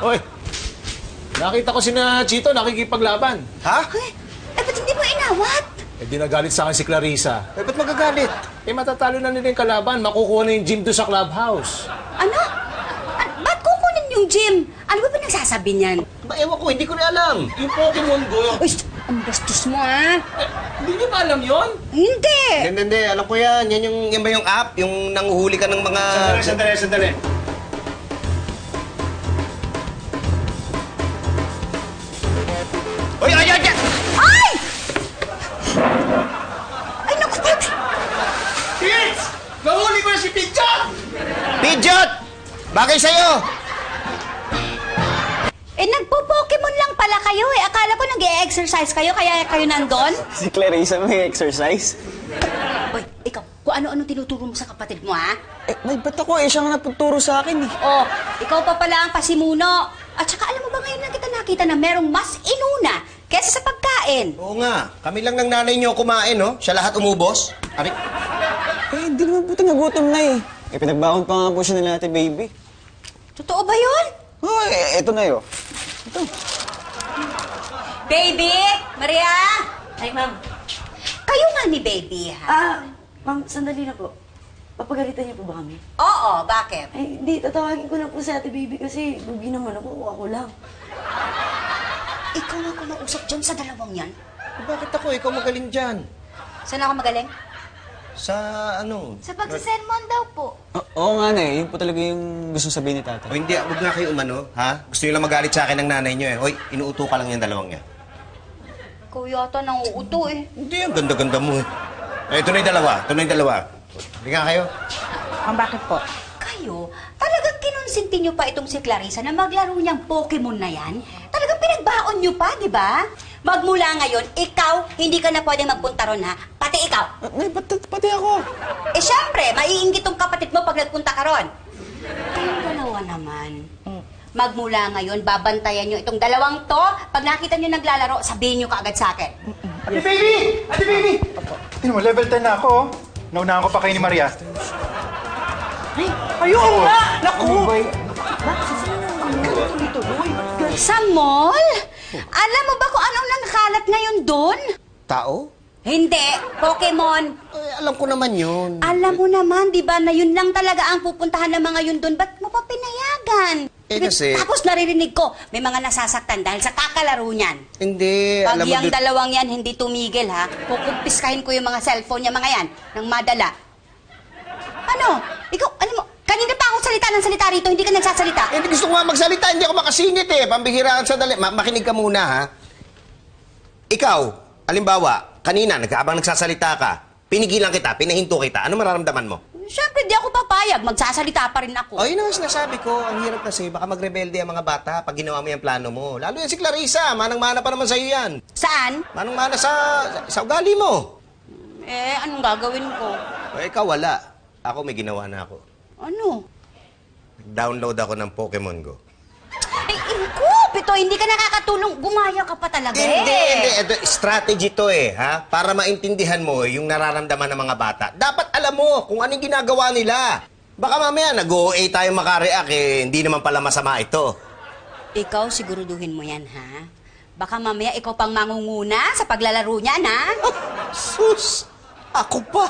Hoy! Nakita ko sina Chito nakikipaglaban. Ha? Ba't hindi mo inawat? Eh, di nagalit sa akin si Clarissa. Eh, ba't magagalit? Eh, matatalo na nila yung kalaban. Makukuha na yung gym doon sa clubhouse. Ano? Ba't kukunin yung gym? Ano ba nagsasabi niyan? Ba, ewan ko, hindi ko na alam. Yung Pokemon Go. Uy, ang bastos mo, ah. Hindi niyo ba alam yun? Hindi. Hindi, alam ko yan. Yan ba yung app? Yung nanguhuli ka ng mga... Sandali. Uy, ay! Ay! Ay, naku, ba't? Kids! Nahuli ko na si Pidgeot! Pidgeot! Bagay sa'yo! Nagpo-Pokemon lang pala kayo eh. Akala ko nag-e-exercise kayo, kaya kayo nandun? Si Clarissa may exercise. Uy, ikaw, kung ano-ano tinuturo mo sa kapatid mo, ha? Eh, may ba't ako eh? Siya nga nagtuturo sa akin eh. Oh, ikaw pa pala ang pasimuno. At saka alam mo ba ngayon lang kita nakita na merong mas inuna kesa sa pagkain? Oo nga, kami lang ng nanay niyo kumain, no? Siya lahat umubos. Ari, Eh, hindi naman po nagutom na eh. Eh, pinagbaon pa nga po siya nila ate baby. Totoo ba yun? Oh, eh, eto na yun. Baby! Maria! Ay, ma'am. Kayo nga ni Baby, ha? Ma'am, sandali na po. Papagalitan niyo po ba kami? Oo, bakit? Ay, hindi. Tatawagin ko na po si ate baby kasi lugi naman ako lang. Ikaw ang kumausap dyan sa dalawang yan. bakit ako? Ikaw magaling dyan. Saan ako magaling? Sa ano? Sa pagsisermon daw po. Oo nga na eh. Yun po talaga yung gusto sabihin ni tata. O hindi, huwag nga kayo umano, ha? Gusto niyo lang magalit sa akin ng nanay niyo eh. Hoy, inuuto ka lang yung dalawang niya. Ikaw yata nang uuto eh. Hindi, ang ganda-ganda mo eh. Eh, ito na yung dalawa. Hindi nga kayo. Bakit po? Kayo, talagang kinonsinti nyo pa itong si Clarissa na maglaro niyang Pokemon na yan? Talagang pinagbaon nyo pa, di ba? Magmula ngayon, ikaw, hindi ka na pwedeng magpunta ron, ha? Pati ikaw. Eh, pati ako. Eh, syempre, maiinggit tong kapatid mo pag nagpunta ka ron. Kayong dalawa naman. Magmula ngayon, babantayan nyo itong dalawang to. Pag nakita nyo naglalaro, sabihin nyo kaagad sa akin. Ate baby! Ate baby! Tingnan mo, level 10 na ako. Oh. Naunahan ko pa kayo ni Maria. Ayun nga! Naku! Sa mall? Alam mo ba kung anong nangkalat ngayon doon? Tao? Hindi, Pokemon. Eh, alam ko naman yun. Alam mo naman, di ba, na yun lang talaga ang pupuntahan ng mga yun doon. Ba't mo pa pinayagan? Eh, kasi... Tapos naririnig ko, may mga nasasaktan dahil sa kakalaro niyan. Hindi, Pag alam mo... yung dalawang yan hindi tumigil, ha, kukumpiskahin ko yung mga cellphone niya, mga yan, ng madala. Ano? Ikaw, alam mo, kanina pa ako salita ng salita rito, hindi ka nagsasalita. Hindi gusto ko nga magsalita, hindi ako makasingit eh. Pambihiraan sa dali. Makinig ka muna, ha? Ikaw, alimbawa, kanina, habang nagsasalita ka, pinigilan kita, pinahinto kita, ano mararamdaman mo? Siyempre, di ako papayag. Magsasalita pa rin ako. O, yun ang sinasabi ko. Ang hirap kasi, baka magrebelde ang mga bata pag ginawa mo yung plano mo. Lalo yan si Clarissa, manang-mana pa naman sa'yo yan. Saan? Manang-mana sa ugali mo. Eh, anong gagawin ko? O, ikaw wala. Ako may ginawa na ako. Ano? Download ako ng Pokemon Go. Eh, ko, Pito, hindi ka nakakatulong. Gumaya ka pa talaga Hindi. eh. Ito, strategy to eh, ha? Para maintindihan mo yung nararamdaman ng mga bata. Dapat alam mo kung anong ginagawa nila. Baka mamaya nag-OA tayo makareact eh, hindi naman pala masama ito. Ikaw, siguruduhin mo yan, ha? Baka mamaya ikaw pang mangunguna sa paglalaro niyan, ha? Sus! Ako pa!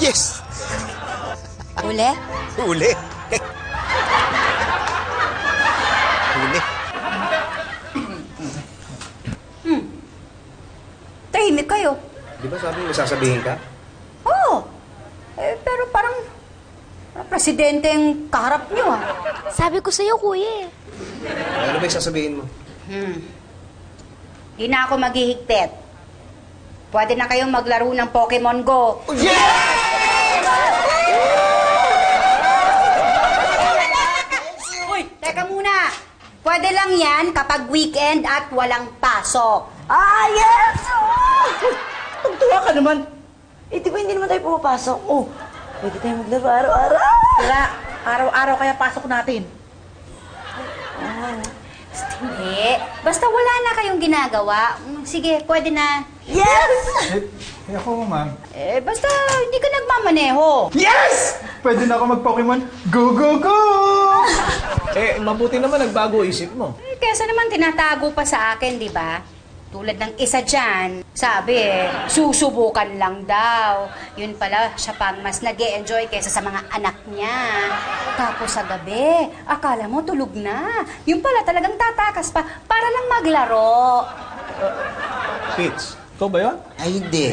Yes! Uli? Huli. Huli. Tahimik kayo. Di ba sabi mo may sasabihin ka? Oo. Pero parang presidente ang kaharap nyo, ah. Sabi ko sa'yo, kuya eh. Ano ba yung sasabihin mo? Di na ako maghihigpit. Pwede na kayong maglaro ng Pokemon Go. Uy, teka muna. Pwede lang yan kapag weekend at walang pasok. Ah, yes! Tugtuwa ka naman. Eh, di ba hindi naman tayo pumapasok? Oh, pwede tayo maglaro araw-araw. Wala. Araw-araw kaya pasok natin. Hindi. Basta wala na kayong ginagawa. Sige, pwede na. Yes! Eh ako, ma'am. Basta hindi ka nagmamaneho. Yes! Pwede na ako mag-Pokemon. Go, go, go! Mabuti naman nagbago isip mo. Kesa naman tinatago pa sa akin, di ba? Tulad ng isa dyan, sabi susubukan lang daw. Yun pala, siya pang mas nag-e-enjoy kesa sa mga anak niya. Tapos sa gabi, akala mo tulog na. Yun pala talagang tatakas pa para lang maglaro. Fitz, ikaw ba yun? Ay, hindi.